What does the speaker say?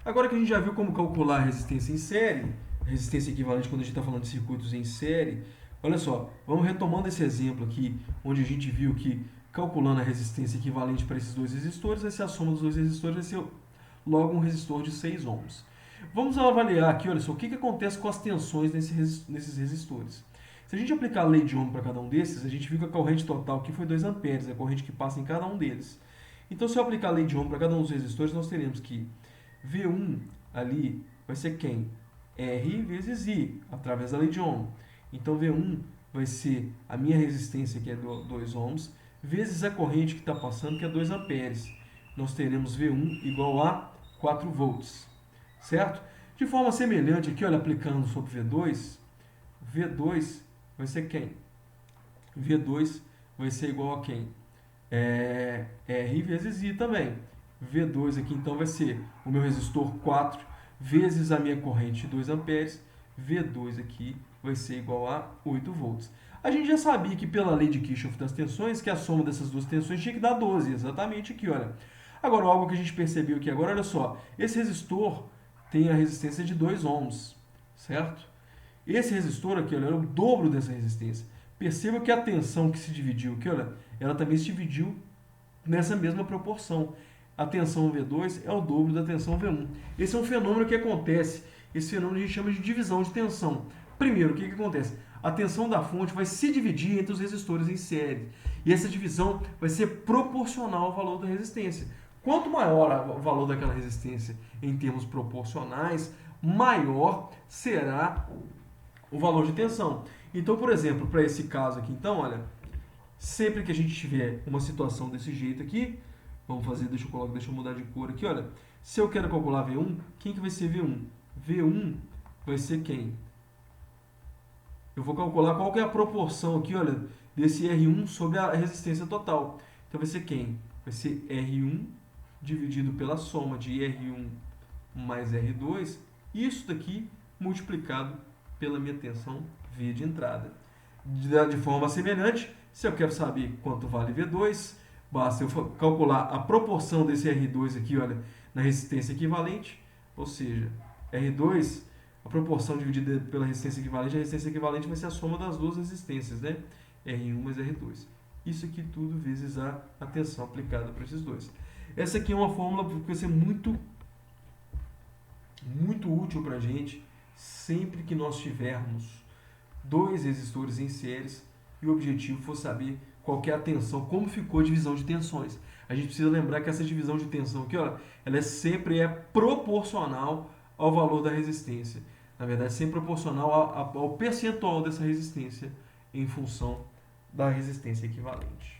Agora que a gente já viu como calcular a resistência em série, resistência equivalente quando a gente está falando de circuitos em série, olha só, vamos retomando esse exemplo aqui, onde a gente viu que calculando a resistência equivalente para esses dois resistores, vai ser a soma dos dois resistores, vai ser logo um resistor de 6 ohms. Vamos avaliar aqui, olha só, o que acontece com as tensões nesses resistores. Se a gente aplicar a lei de Ohm para cada um desses, a gente viu que a corrente total aqui foi 2 amperes, a corrente que passa em cada um deles. Então, se eu aplicar a lei de Ohm para cada um dos resistores, nós teremos que V1 ali vai ser quem? R vezes I, através da lei de Ohm. Então, V1 vai ser a minha resistência, que é 2 ohms, vezes a corrente que está passando, que é 2 amperes. Nós teremos V1 igual a 4 volts, certo? De forma semelhante aqui, olha, aplicando sobre V2, V2 vai ser quem? V2 vai ser igual a quem? R vezes I também. V2 aqui então vai ser o meu resistor 4 vezes a minha corrente 2 amperes. V2 aqui vai ser igual a 8 volts. A gente já sabia que pela lei de Kirchhoff das tensões, que a soma dessas duas tensões tinha que dar 12, exatamente aqui, olha. Agora, algo que a gente percebeu aqui agora, olha só, esse resistor tem a resistência de 2 ohms, certo? Esse resistor aqui, olha, é o dobro dessa resistência. Perceba que a tensão que se dividiu aqui, olha, ela também se dividiu nessa mesma proporção. A tensão V2 é o dobro da tensão V1. Esse é um fenômeno que acontece. Esse fenômeno a gente chama de divisão de tensão. Primeiro, o que acontece? A tensão da fonte vai se dividir entre os resistores em série. E essa divisão vai ser proporcional ao valor da resistência. Quanto maior o valor daquela resistência em termos proporcionais, maior será o valor de tensão. Então, por exemplo, para esse caso aqui, então, olha, sempre que a gente tiver uma situação desse jeito aqui, vamos fazer, deixa eu mudar de cor aqui, olha, se eu quero calcular V1, quem que vai ser V1? V1 vai ser quem? Eu vou calcular qual que é a proporção aqui, olha, desse R1 sobre a resistência total. Então vai ser quem? Vai ser R1 dividido pela soma de R1 mais R2, isso daqui multiplicado pela minha tensão V de entrada. De forma semelhante, se eu quero saber quanto vale V2, basta eu calcular a proporção desse R2 aqui, olha, na resistência equivalente, ou seja, R2, a proporção dividida pela resistência equivalente, a resistência equivalente vai ser a soma das duas resistências, né? R1 mais R2. Isso aqui tudo vezes a tensão aplicada para esses dois. Essa aqui é uma fórmula que vai ser muito útil para a gente sempre que nós tivermos dois resistores em séries e o objetivo for saber qual que é a tensão, como ficou a divisão de tensões. A gente precisa lembrar que essa divisão de tensão aqui, ó, ela sempre é proporcional ao valor da resistência. Na verdade, sempre proporcional ao percentual dessa resistência em função da resistência equivalente.